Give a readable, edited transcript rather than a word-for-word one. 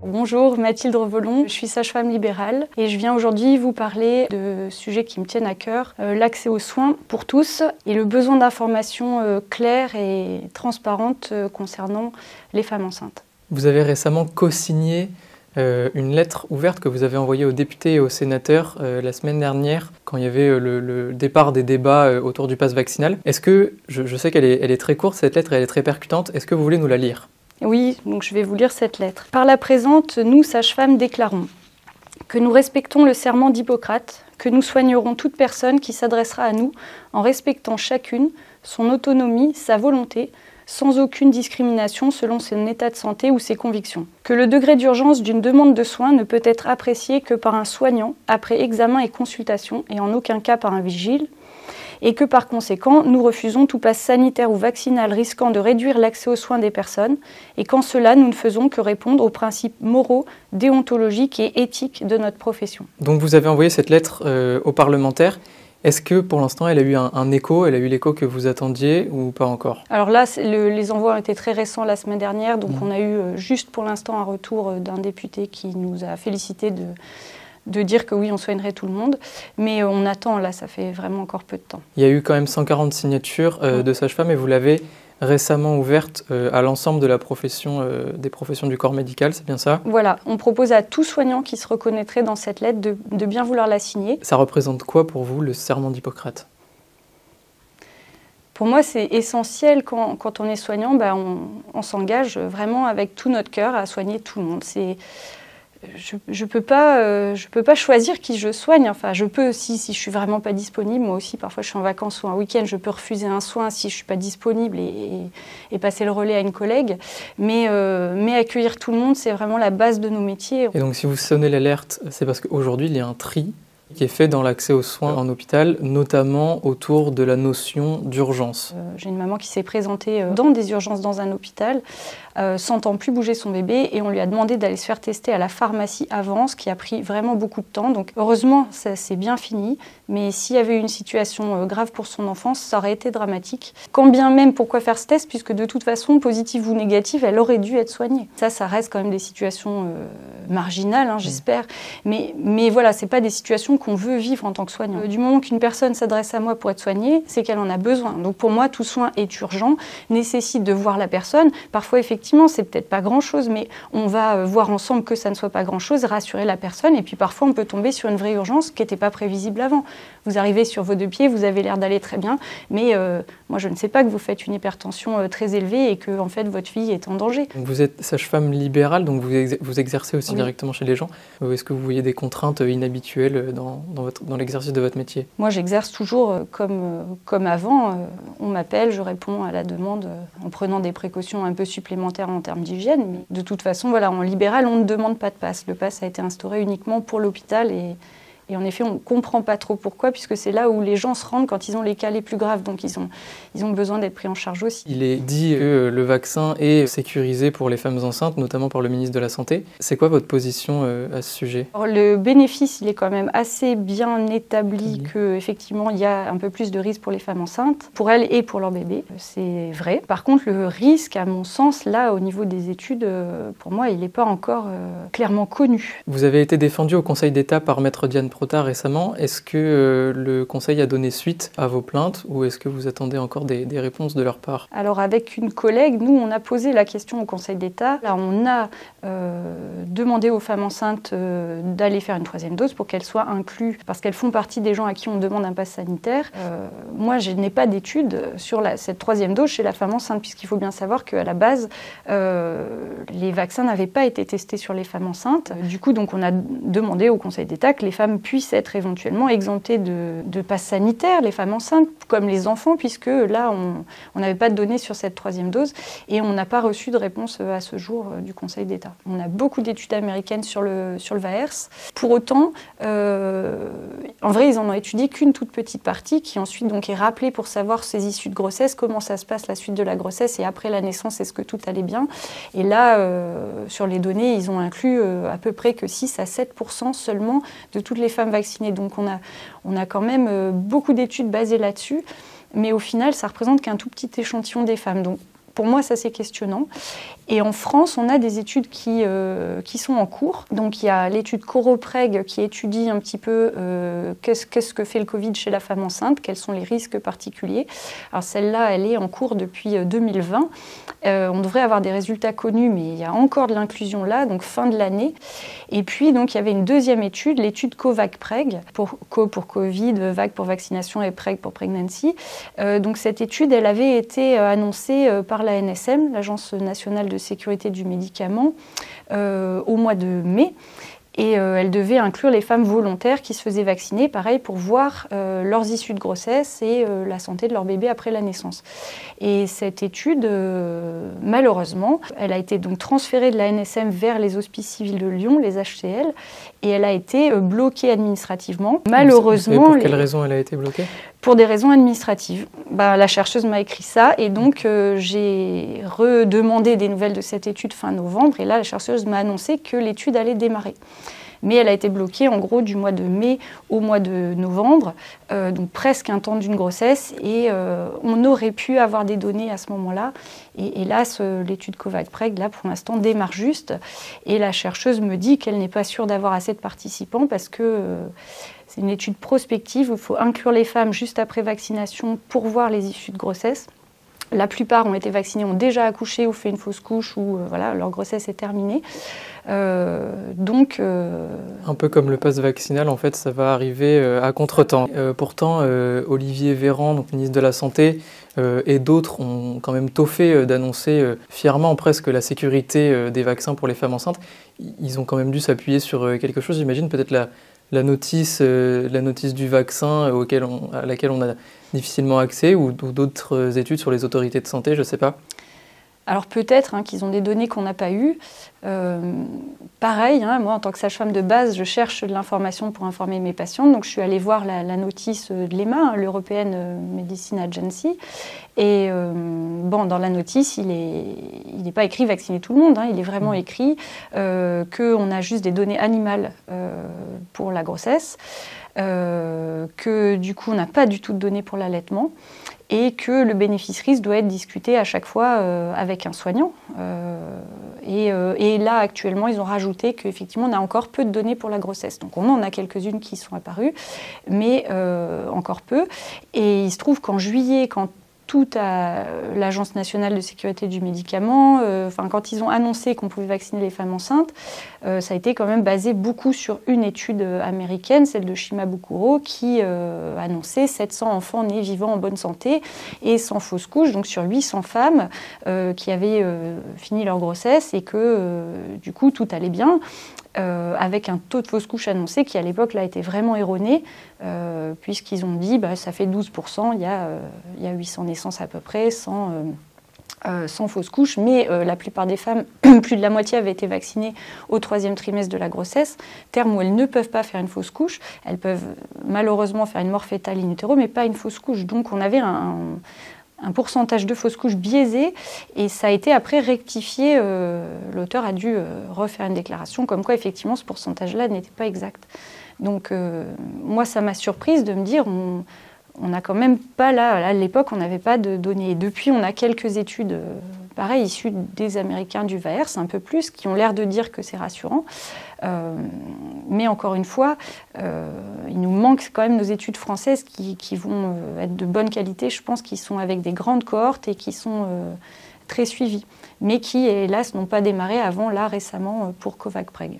Bonjour, Mathilde Revolon, je suis sage-femme libérale et je viens aujourd'hui vous parler de sujets qui me tiennent à cœur, l'accès aux soins pour tous et le besoin d'informations claires et transparentes concernant les femmes enceintes. Vous avez récemment co-signé une lettre ouverte que vous avez envoyée aux députés et aux sénateurs la semaine dernière quand il y avait le départ des débats autour du pass vaccinal. Est-ce que, je sais qu'elle est très courte cette lettre et elle est très percutante, est-ce que vous voulez nous la lire ? Oui, donc je vais vous lire cette lettre. Par la présente, nous, sages-femmes, déclarons que nous respectons le serment d'Hippocrate, que nous soignerons toute personne qui s'adressera à nous en respectant chacune son autonomie, sa volonté, sans aucune discrimination selon son état de santé ou ses convictions. Que le degré d'urgence d'une demande de soins ne peut être apprécié que par un soignant, après examen et consultation, et en aucun cas par un vigile, et que par conséquent, nous refusons tout pass sanitaire ou vaccinal risquant de réduire l'accès aux soins des personnes, et qu'en cela, nous ne faisons que répondre aux principes moraux, déontologiques et éthiques de notre profession. Donc vous avez envoyé cette lettre aux parlementaires. Est-ce que pour l'instant elle a eu un écho, elle a eu l'écho que vous attendiez ou pas encore ? Alors là, les envois ont été très récents la semaine dernière, donc on a eu juste pour l'instant un retour d'un député qui nous a félicité de dire que oui, on soignerait tout le monde. Mais on attend, là, ça fait vraiment encore peu de temps. Il y a eu quand même 140 signatures de sages-femmes et vous l'avez récemment ouverte à l'ensemble de la profession, des professions du corps médical, c'est bien ça ? Voilà, on propose à tout soignant qui se reconnaîtrait dans cette lettre de bien vouloir la signer. Ça représente quoi pour vous, le serment d'Hippocrate ? Pour moi, c'est essentiel quand on est soignant, on s'engage vraiment avec tout notre cœur à soigner tout le monde. Je peux pas choisir qui je soigne. Enfin, je peux si je suis vraiment pas disponible. Moi aussi, parfois, je suis en vacances ou un week-end, je peux refuser un soin si je suis pas disponible et passer le relais à une collègue. Mais accueillir tout le monde, c'est vraiment la base de nos métiers. Et donc, si vous sonnez l'alerte, c'est parce qu'aujourd'hui, il y a un tri qui est fait dans l'accès aux soins en hôpital, notamment autour de la notion d'urgence. J'ai une maman qui s'est présentée dans des urgences dans un hôpital, sentant plus bouger son bébé, et on lui a demandé d'aller se faire tester à la pharmacie avant, ce qui a pris vraiment beaucoup de temps. Donc heureusement, ça s'est bien fini, mais s'il y avait eu une situation grave pour son enfance, ça aurait été dramatique. Quand bien même, pourquoi faire ce test, puisque de toute façon, positive ou négative, elle aurait dû être soignée. Ça reste quand même des situations marginales, j'espère, mais voilà, c'est pas des situations qu'on veut vivre en tant que soignant. Du moment qu'une personne s'adresse à moi pour être soignée, c'est qu'elle en a besoin. Donc pour moi, tout soin est urgent, nécessite de voir la personne. Parfois, effectivement, c'est peut-être pas grand-chose, mais on va voir ensemble que ça ne soit pas grand-chose, rassurer la personne. Et puis parfois, on peut tomber sur une vraie urgence qui n'était pas prévisible avant. Vous arrivez sur vos deux pieds, vous avez l'air d'aller très bien, mais moi, je ne sais pas que vous faites une hypertension très élevée et que en fait, votre fille est en danger. Donc vous êtes sage-femme libérale, donc vous exercez aussi directement chez les gens. Est-ce que vous voyez des contraintes inhabituelles dans l'exercice de votre métier ? Moi, j'exerce toujours comme avant. On m'appelle, je réponds à la demande en prenant des précautions un peu supplémentaires en termes d'hygiène. Mais de toute façon, voilà, en libéral, on ne demande pas de pass. Le pass a été instauré uniquement pour l'hôpital et en effet, on ne comprend pas trop pourquoi, puisque c'est là où les gens se rendent quand ils ont les cas les plus graves. Donc, ils ont besoin d'être pris en charge aussi. Il est dit que le vaccin est sécurisé pour les femmes enceintes, notamment par le ministre de la Santé. C'est quoi votre position à ce sujet ? Alors, le bénéfice, il est quand même assez bien établi qu'effectivement, il y a un peu plus de risques pour les femmes enceintes, pour elles et pour leur bébé. C'est vrai. Par contre, le risque, à mon sens, là, au niveau des études, pour moi, il n'est pas encore clairement connu. Vous avez été défendu au Conseil d'État par Maître Diane Prota récemment. Est-ce que le Conseil a donné suite à vos plaintes ou est-ce que vous attendez encore des réponses de leur part ? Alors avec une collègue, nous on a posé la question au Conseil d'État. Là on a demandé aux femmes enceintes d'aller faire une 3e dose pour qu'elles soient incluses parce qu'elles font partie des gens à qui on demande un pass sanitaire. Moi je n'ai pas d'études sur cette 3e dose chez la femme enceinte puisqu'il faut bien savoir qu'à la base les vaccins n'avaient pas été testés sur les femmes enceintes. Du coup donc on a demandé au Conseil d'État que les femmes puissent être éventuellement exemptées de pass sanitaire, les femmes enceintes comme les enfants puisque là on n'avait pas de données sur cette 3e dose et on n'a pas reçu de réponse à ce jour du Conseil d'État. On a beaucoup d'études américaines sur le VAERS. Pour autant, en vrai, ils en ont étudié qu'une toute petite partie qui ensuite donc est rappelée pour savoir ces issues de grossesse, comment ça se passe la suite de la grossesse et après la naissance, est-ce que tout allait bien. Et là, sur les données, ils ont inclus à peu près que 6 à 7% seulement de toutes les femmes vaccinées. Donc on a quand même beaucoup d'études basées là-dessus. Mais au final, ça représente qu'un tout petit échantillon des femmes. Donc, pour moi, ça c'est questionnant. Et en France, on a des études qui sont en cours. Donc il y a l'étude Coropreg qui étudie un petit peu qu'est-ce que fait le Covid chez la femme enceinte, quels sont les risques particuliers. Alors celle-là, elle est en cours depuis 2020. On devrait avoir des résultats connus, mais il y a encore de l'inclusion là, donc fin de l'année. Et puis donc il y avait une deuxième étude, l'étude COVAC-PREG, Co pour Covid, VAC pour vaccination et PREG pour pregnancy. Donc cette étude, elle avait été annoncée par la NSM, l'Agence nationale de sécurité du médicament, au mois de mai. Et elle devait inclure les femmes volontaires qui se faisaient vacciner, pareil, pour voir leurs issues de grossesse et la santé de leur bébé après la naissance. Et cette étude, malheureusement, elle a été donc transférée de la NSM vers les Hospices civils de Lyon, les HCL, et elle a été bloquée administrativement. Malheureusement... Pour quelle raison elle a été bloquée ? Pour des raisons administratives. La chercheuse m'a écrit ça et donc j'ai redemandé des nouvelles de cette étude fin novembre et là la chercheuse m'a annoncé que l'étude allait démarrer. Mais elle a été bloquée en gros du mois de mai au mois de novembre, donc presque un temps d'une grossesse et on aurait pu avoir des données à ce moment-là. Et hélas, l'étude COVAC-PREG, là pour l'instant, démarre juste et la chercheuse me dit qu'elle n'est pas sûre d'avoir assez de participants parce que c'est une étude prospective où il faut inclure les femmes juste après vaccination pour voir les issues de grossesse. La plupart ont été vaccinées, ont déjà accouché ou fait une fausse couche ou voilà, leur grossesse est terminée. Donc, un peu comme le pass vaccinal, en fait, ça va arriver à contre-temps. Pourtant, Olivier Véran, donc ministre de la Santé, et d'autres ont quand même tôt fait d'annoncer fièrement presque la sécurité des vaccins pour les femmes enceintes. Ils ont quand même dû s'appuyer sur quelque chose, j'imagine, peut-être la notice du vaccin à laquelle on a difficilement accès ou d'autres études sur les autorités de santé, je ne sais pas. Alors peut-être qu'ils ont des données qu'on n'a pas eues. Pareil, moi en tant que sage-femme de base, je cherche de l'information pour informer mes patientes. Donc je suis allée voir la notice de l'EMA, l'European Medicine Agency. Et dans la notice, il n'est pas écrit vacciner tout le monde. Il est vraiment écrit qu'on a juste des données animales pour la grossesse, que du coup on n'a pas du tout de données pour l'allaitement. Et que le bénéfice-risque doit être discuté à chaque fois avec un soignant. Et là, actuellement, ils ont rajouté qu'effectivement, on a encore peu de données pour la grossesse. Donc, on en a quelques-unes qui sont apparues, mais encore peu. Et il se trouve qu'en juillet, quand l'Agence nationale de sécurité du médicament, quand ils ont annoncé qu'on pouvait vacciner les femmes enceintes, ça a été quand même basé beaucoup sur une étude américaine, celle de Shimabukuro, qui annonçait 700 enfants nés vivants en bonne santé et sans fausse couche, donc sur 800 femmes qui avaient fini leur grossesse et que du coup tout allait bien. Avec un taux de fausse couche annoncé qui à l'époque là était vraiment erroné puisqu'ils ont dit ça fait 12%, il y a 800 naissances à peu près sans fausse couche, mais la plupart des femmes, plus de la moitié avaient été vaccinées au 3e trimestre de la grossesse, terme où elles ne peuvent pas faire une fausse couche, elles peuvent malheureusement faire une mort fétale in utero mais pas une fausse couche, donc on avait un pourcentage de fausses couches biaisé et ça a été après rectifié. L'auteur a dû refaire une déclaration comme quoi effectivement ce pourcentage-là n'était pas exact. Donc moi ça m'a surprise de me dire on n'a quand même pas à l'époque on n'avait pas de données. Et depuis on a quelques études pareil issues des Américains du VAERS, un peu plus, qui ont l'air de dire que c'est rassurant. Mais encore une fois, il nous manque quand même nos études françaises qui vont être de bonne qualité, je pense, qui sont avec des grandes cohortes et qui sont très suivies, mais qui, hélas, n'ont pas démarré avant, là, récemment, pour COVAC-PREG.